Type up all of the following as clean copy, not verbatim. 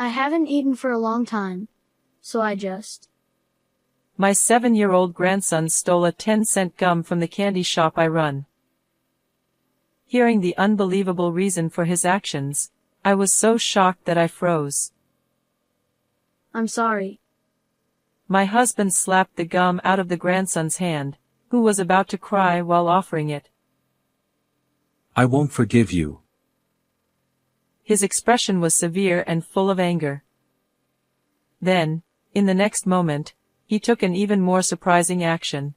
I haven't eaten for a long time, so I just... My 7-year-old grandson stole a 10-cent gum from the candy shop I run. Hearing the unbelievable reason for his actions, I was so shocked that I froze. I'm sorry. My husband slapped the gum out of the grandson's hand, who was about to cry while offering it. I won't forgive you. His expression was severe and full of anger. Then, in the next moment, he took an even more surprising action.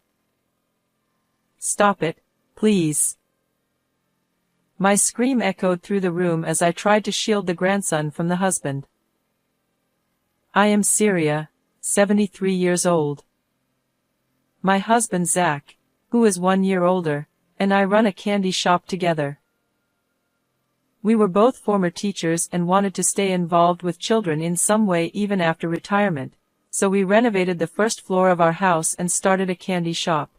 Stop it, please. My scream echoed through the room as I tried to shield the grandson from the husband. I am Syria, 73 years old. My husband Zach, who is 1 year older, and I run a candy shop together. We were both former teachers and wanted to stay involved with children in some way even after retirement, so we renovated the first floor of our house and started a candy shop.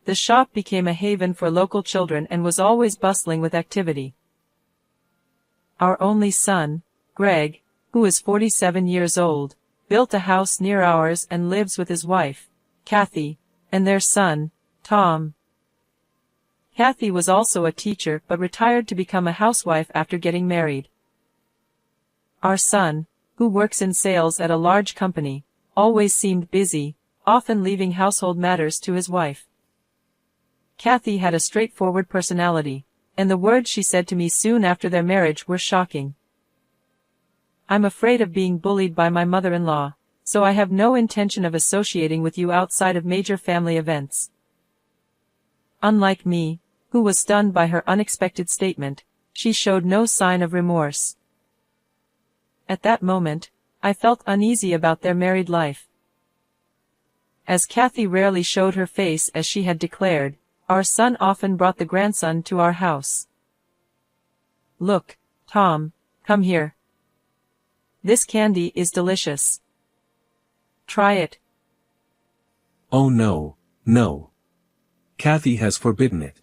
The shop became a haven for local children and was always bustling with activity. Our only son, Greg, who is 47 years old, built a house near ours and lives with his wife, Kathy, and their son, Tom. Kathy was also a teacher but retired to become a housewife after getting married. Our son, who works in sales at a large company, always seemed busy, often leaving household matters to his wife. Kathy had a straightforward personality, and the words she said to me soon after their marriage were shocking. I'm afraid of being bullied by my mother-in-law, so I have no intention of associating with you outside of major family events. Unlike me, who was stunned by her unexpected statement, she showed no sign of remorse. At that moment, I felt uneasy about their married life. As Kathy rarely showed her face as she had declared, our son often brought the grandson to our house. Look, Tom, come here. This candy is delicious. Try it. Oh no, no. Kathy has forbidden it.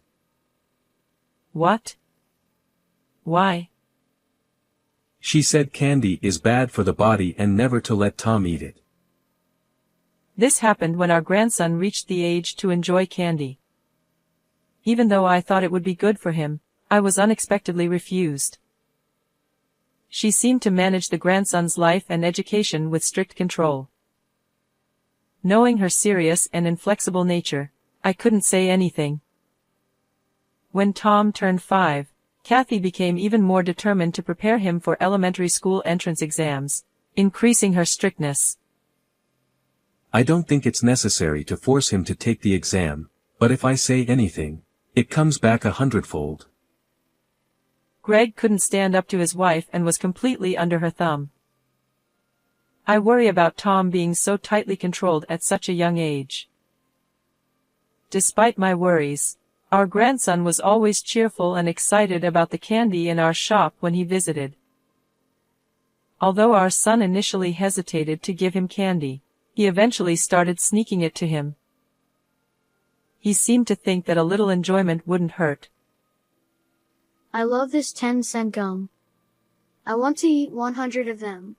What? Why? She said candy is bad for the body and never to let Tom eat it. This happened when our grandson reached the age to enjoy candy. Even though I thought it would be good for him, I was unexpectedly refused. She seemed to manage the grandson's life and education with strict control. Knowing her serious and inflexible nature, I couldn't say anything. When Tom turned 5, Kathy became even more determined to prepare him for elementary school entrance exams, increasing her strictness. I don't think it's necessary to force him to take the exam, but if I say anything, it comes back 100-fold. Greg couldn't stand up to his wife and was completely under her thumb. I worry about Tom being so tightly controlled at such a young age. Despite my worries, our grandson was always cheerful and excited about the candy in our shop when he visited. Although our son initially hesitated to give him candy, he eventually started sneaking it to him. He seemed to think that a little enjoyment wouldn't hurt. I love this 10-cent gum. I want to eat 100 of them.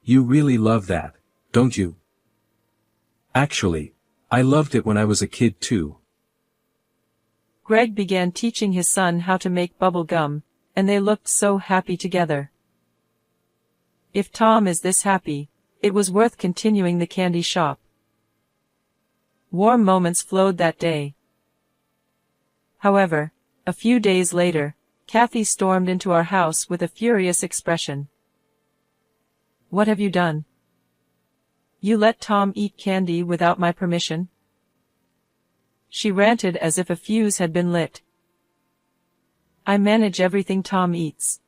You really love that, don't you? Actually, I loved it when I was a kid too. Greg began teaching his son how to make bubble gum, and they looked so happy together. If Tom is this happy, it was worth continuing the candy shop. Warm moments flowed that day. However, a few days later, Kathy stormed into our house with a furious expression. What have you done? You let Tom eat candy without my permission? She ranted as if a fuse had been lit. I manage everything Tom eats.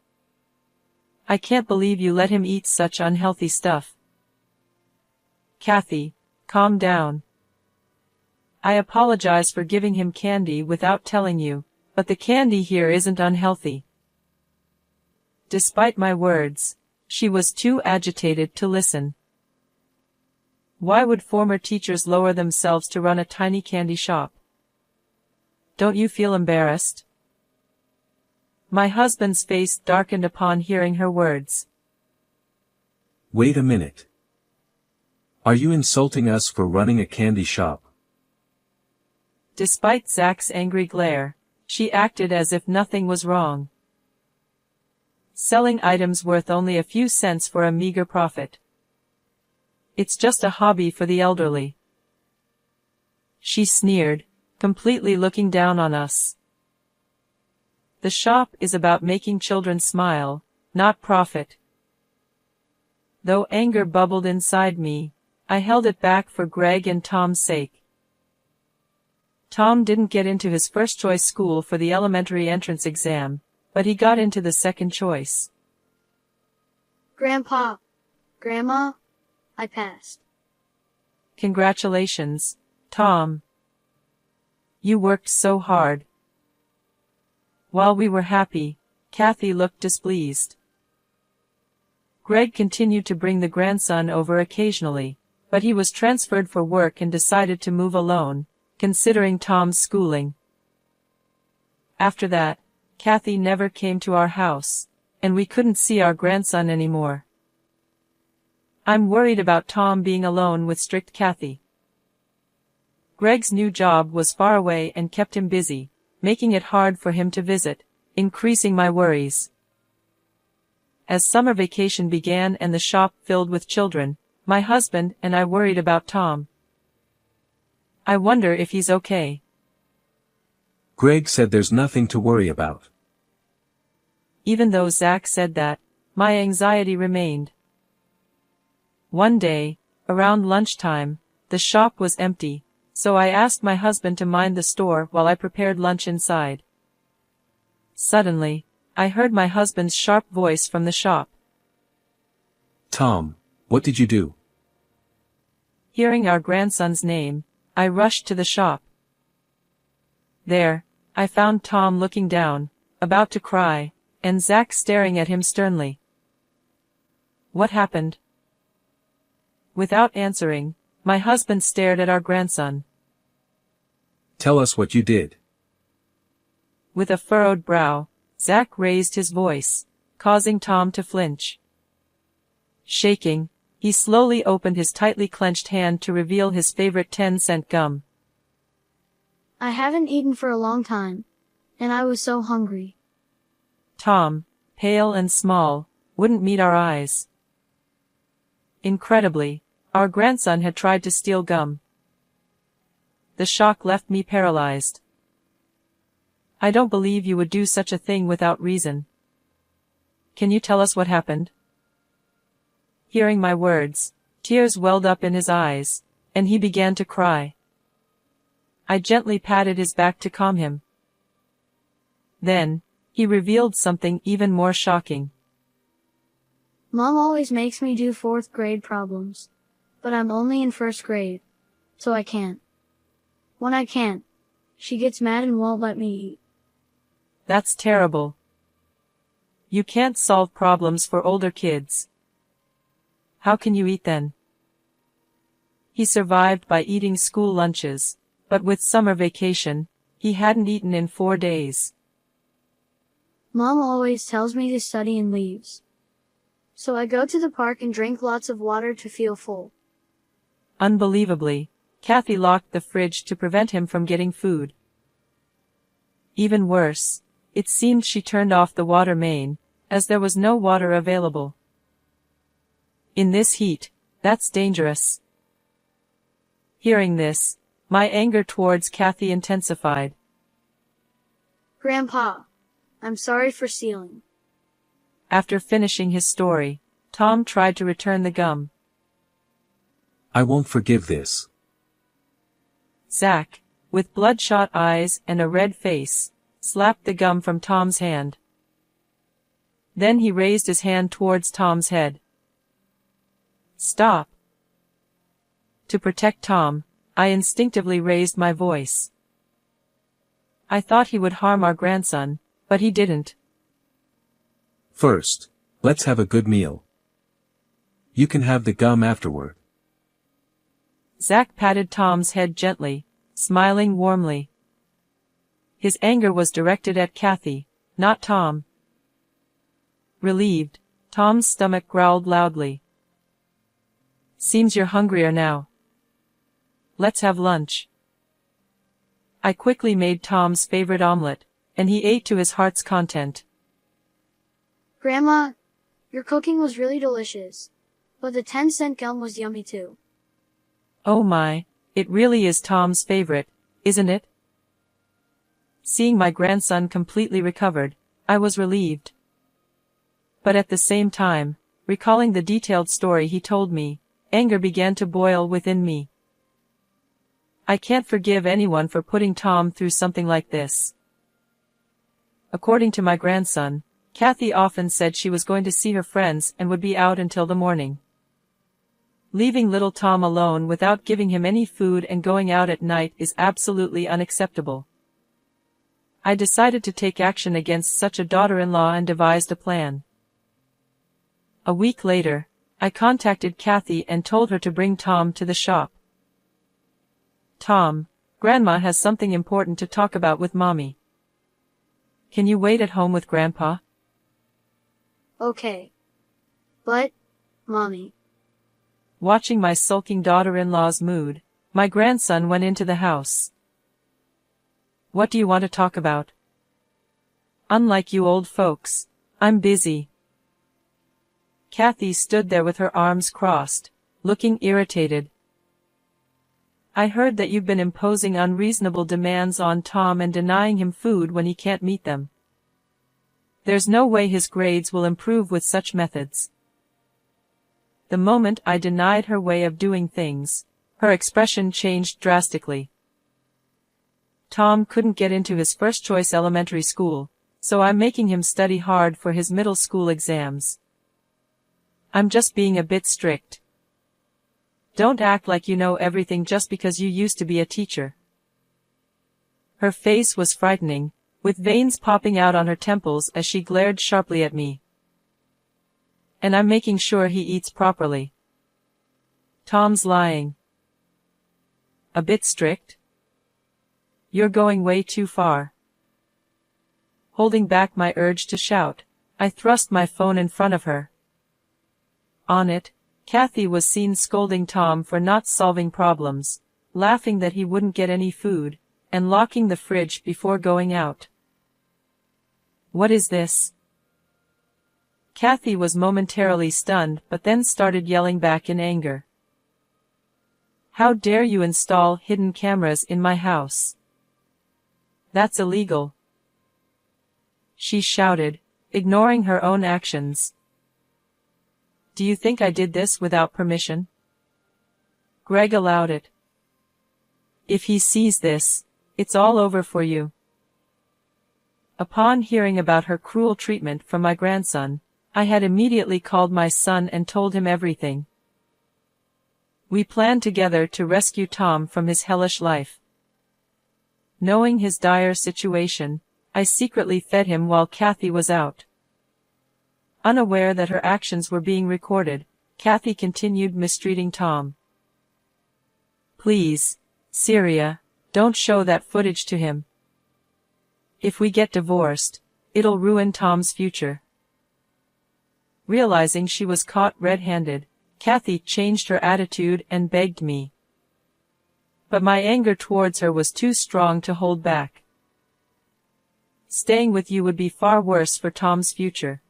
I can't believe you let him eat such unhealthy stuff. Kathy, calm down. I apologize for giving him candy without telling you, but the candy here isn't unhealthy. Despite my words, she was too agitated to listen. Why would former teachers lower themselves to run a tiny candy shop? Don't you feel embarrassed? My husband's face darkened upon hearing her words. Wait a minute. Are you insulting us for running a candy shop? Despite Zach's angry glare, she acted as if nothing was wrong. Selling items worth only a few cents for a meager profit. It's just a hobby for the elderly. She sneered, completely looking down on us. The shop is about making children smile, not profit. Though anger bubbled inside me, I held it back for Greg and Tom's sake. Tom didn't get into his first choice school for the elementary entrance exam, but he got into the second choice. Grandpa, Grandma, I passed. Congratulations, Tom. You worked so hard. While we were happy, Kathy looked displeased. Greg continued to bring the grandson over occasionally, but he was transferred for work and decided to move alone, considering Tom's schooling. After that, Kathy never came to our house, and we couldn't see our grandson anymore. I'm worried about Tom being alone with strict Kathy. Greg's new job was far away and kept him busy, making it hard for him to visit, increasing my worries. As summer vacation began and the shop filled with children, my husband and I worried about Tom. I wonder if he's okay. Greg said there's nothing to worry about. Even though Zach said that, my anxiety remained. One day, around lunchtime, the shop was empty, so I asked my husband to mind the store while I prepared lunch inside. Suddenly, I heard my husband's sharp voice from the shop. Tom, what did you do? Hearing our grandson's name, I rushed to the shop. There, I found Tom looking down, about to cry, and Zach staring at him sternly. What happened? Without answering, my husband stared at our grandson. Tell us what you did. With a furrowed brow, Zach raised his voice, causing Tom to flinch. Shaking, he slowly opened his tightly clenched hand to reveal his favorite 10-cent gum. I haven't eaten for a long time, and I was so hungry. Tom, pale and small, wouldn't meet our eyes. Incredibly, our grandson had tried to steal gum. The shock left me paralyzed. I don't believe you would do such a thing without reason. Can you tell us what happened? Hearing my words, tears welled up in his eyes, and he began to cry. I gently patted his back to calm him. Then, he revealed something even more shocking. Mom always makes me do 4th grade problems, but I'm only in 1st grade, so I can't. When I can't, she gets mad and won't let me eat. That's terrible. You can't solve problems for older kids. How can you eat then? He survived by eating school lunches, but with summer vacation, he hadn't eaten in 4 days. Mom always tells me to study and leaves. So I go to the park and drink lots of water to feel full. Unbelievably, Kathy locked the fridge to prevent him from getting food. Even worse, it seemed she turned off the water main, as there was no water available. In this heat, that's dangerous. Hearing this, my anger towards Kathy intensified. Grandpa, I'm sorry for stealing. After finishing his story, Tom tried to return the gum. I won't forgive this. Zach, with bloodshot eyes and a red face, slapped the gum from Tom's hand. Then he raised his hand towards Tom's head. Stop. To protect Tom, I instinctively raised my voice. I thought he would harm our grandson, but he didn't. First, let's have a good meal. You can have the gum afterward. Zach patted Tom's head gently, smiling warmly. His anger was directed at Kathy, not Tom. Relieved, Tom's stomach growled loudly. Seems you're hungrier now. Let's have lunch. I quickly made Tom's favorite omelet, and he ate to his heart's content. Grandma, your cooking was really delicious, but the 10-cent gum was yummy too. Oh my, it really is Tom's favorite, isn't it? Seeing my grandson completely recovered, I was relieved. But at the same time, recalling the detailed story he told me, anger began to boil within me. I can't forgive anyone for putting Tom through something like this. According to my grandson, Kathy often said she was going to see her friends and would be out until the morning. Leaving little Tom alone without giving him any food and going out at night is absolutely unacceptable. I decided to take action against such a daughter-in-law and devised a plan. A week later, I contacted Kathy and told her to bring Tom to the shop. Tom, Grandma has something important to talk about with Mommy. Can you wait at home with Grandpa? Okay. But, Mommy. Watching my sulking daughter-in-law's mood, my grandson went into the house. What do you want to talk about? Unlike you old folks, I'm busy. Kathy stood there with her arms crossed, looking irritated. I heard that you've been imposing unreasonable demands on Tom and denying him food when he can't meet them. There's no way his grades will improve with such methods. The moment I denied her way of doing things, her expression changed drastically. Tom couldn't get into his first-choice elementary school, so I'm making him study hard for his middle school exams. I'm just being a bit strict. Don't act like you know everything just because you used to be a teacher. Her face was frightening, with veins popping out on her temples as she glared sharply at me. And I'm making sure he eats properly. Tom's lying. A bit strict? You're going way too far. Holding back my urge to shout, I thrust my phone in front of her. On it, Kathy was seen scolding Tom for not solving problems, laughing that he wouldn't get any food, and locking the fridge before going out. What is this? Kathy was momentarily stunned but then started yelling back in anger. How dare you install hidden cameras in my house? That's illegal. She shouted, ignoring her own actions. Do you think I did this without permission? Greg allowed it. If he sees this, it's all over for you. Upon hearing about her cruel treatment from my grandson, I had immediately called my son and told him everything. We planned together to rescue Tom from his hellish life. Knowing his dire situation, I secretly fed him while Kathy was out. Unaware that her actions were being recorded, Kathy continued mistreating Tom. Please, Syria, don't show that footage to him. If we get divorced, it'll ruin Tom's future. Realizing she was caught red-handed, Kathy changed her attitude and begged me. But my anger towards her was too strong to hold back. Staying with you would be far worse for Tom's future.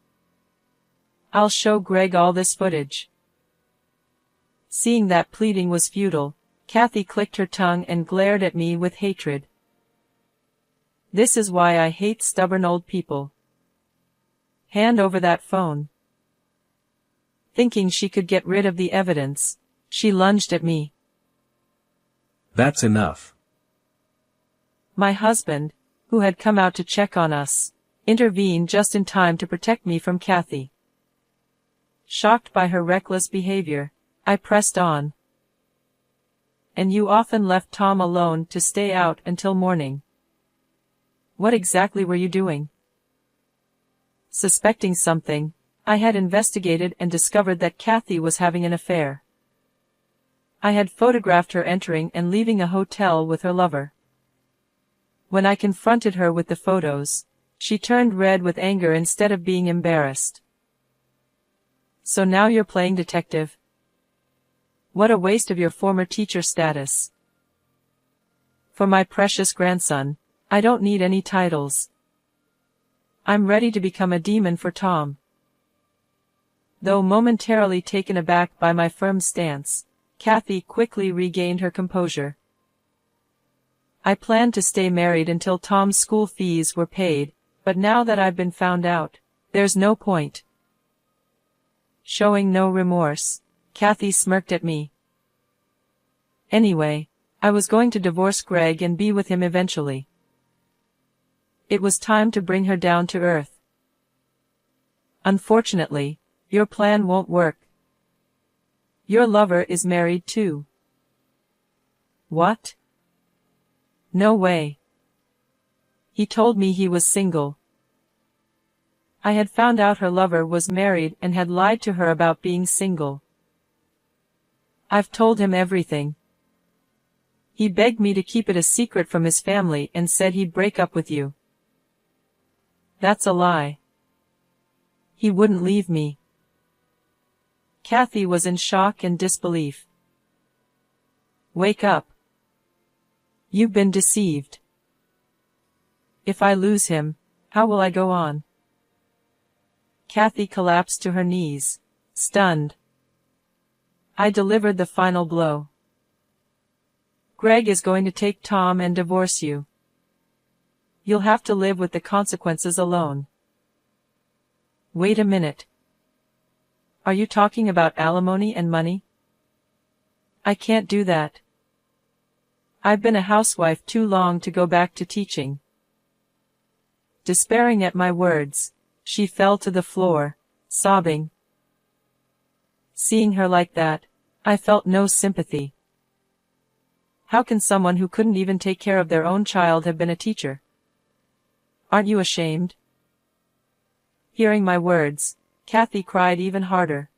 I'll show Greg all this footage. Seeing that pleading was futile, Kathy clicked her tongue and glared at me with hatred. This is why I hate stubborn old people. Hand over that phone. Thinking she could get rid of the evidence, she lunged at me. That's enough. My husband, who had come out to check on us, intervened just in time to protect me from Kathy. Shocked by her reckless behavior, I pressed on. And you often left Tom alone to stay out until morning. What exactly were you doing? Suspecting something, I had investigated and discovered that Kathy was having an affair. I had photographed her entering and leaving a hotel with her lover. When I confronted her with the photos, She turned red with anger instead of being embarrassed. So now you're playing detective? What a waste of your former teacher status. For my precious grandson, I don't need any titles. I'm ready to become a demon for Tom. Though momentarily taken aback by my firm stance, Kathy quickly regained her composure. I planned to stay married until Tom's school fees were paid, but now that I've been found out, there's no point. Showing no remorse, Kathy smirked at me. Anyway, I was going to divorce Greg and be with him eventually. It was time to bring her down to earth. Unfortunately, your plan won't work. Your lover is married too. What? No way. He told me he was single. I had found out her lover was married and had lied to her about being single. I've told him everything. He begged me to keep it a secret from his family and said he'd break up with you. That's a lie. He wouldn't leave me. Kathy was in shock and disbelief. Wake up. You've been deceived. If I lose him, how will I go on? Kathy collapsed to her knees, stunned. I delivered the final blow. Greg is going to take Tom and divorce you. You'll have to live with the consequences alone. Wait a minute. Are you talking about alimony and money? I can't do that. I've been a housewife too long to go back to teaching. Despairing at my words, she fell to the floor, sobbing. Seeing her like that, I felt no sympathy. How can someone who couldn't even take care of their own child have been a teacher? Aren't you ashamed? Hearing my words, Kathy cried even harder.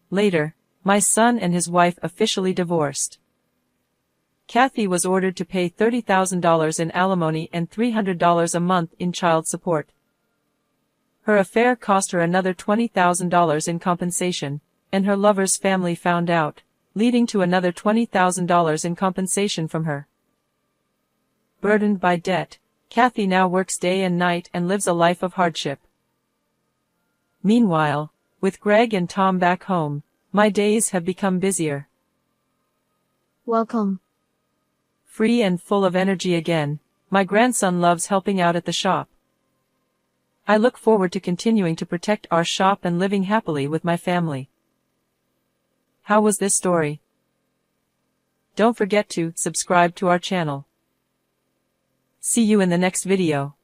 Later, my son and his wife officially divorced. Kathy was ordered to pay $30,000 in alimony and $300 a month in child support. Her affair cost her another $20,000 in compensation, and her lover's family found out, leading to another $20,000 in compensation from her. Burdened by debt, Kathy now works day and night and lives a life of hardship. Meanwhile, with Greg and Tom back home, my days have become busier. Welcome. Free and full of energy again, my grandson loves helping out at the shop. I look forward to continuing to protect our shop and living happily with my family. How was this story? Don't forget to subscribe to our channel. See you in the next video.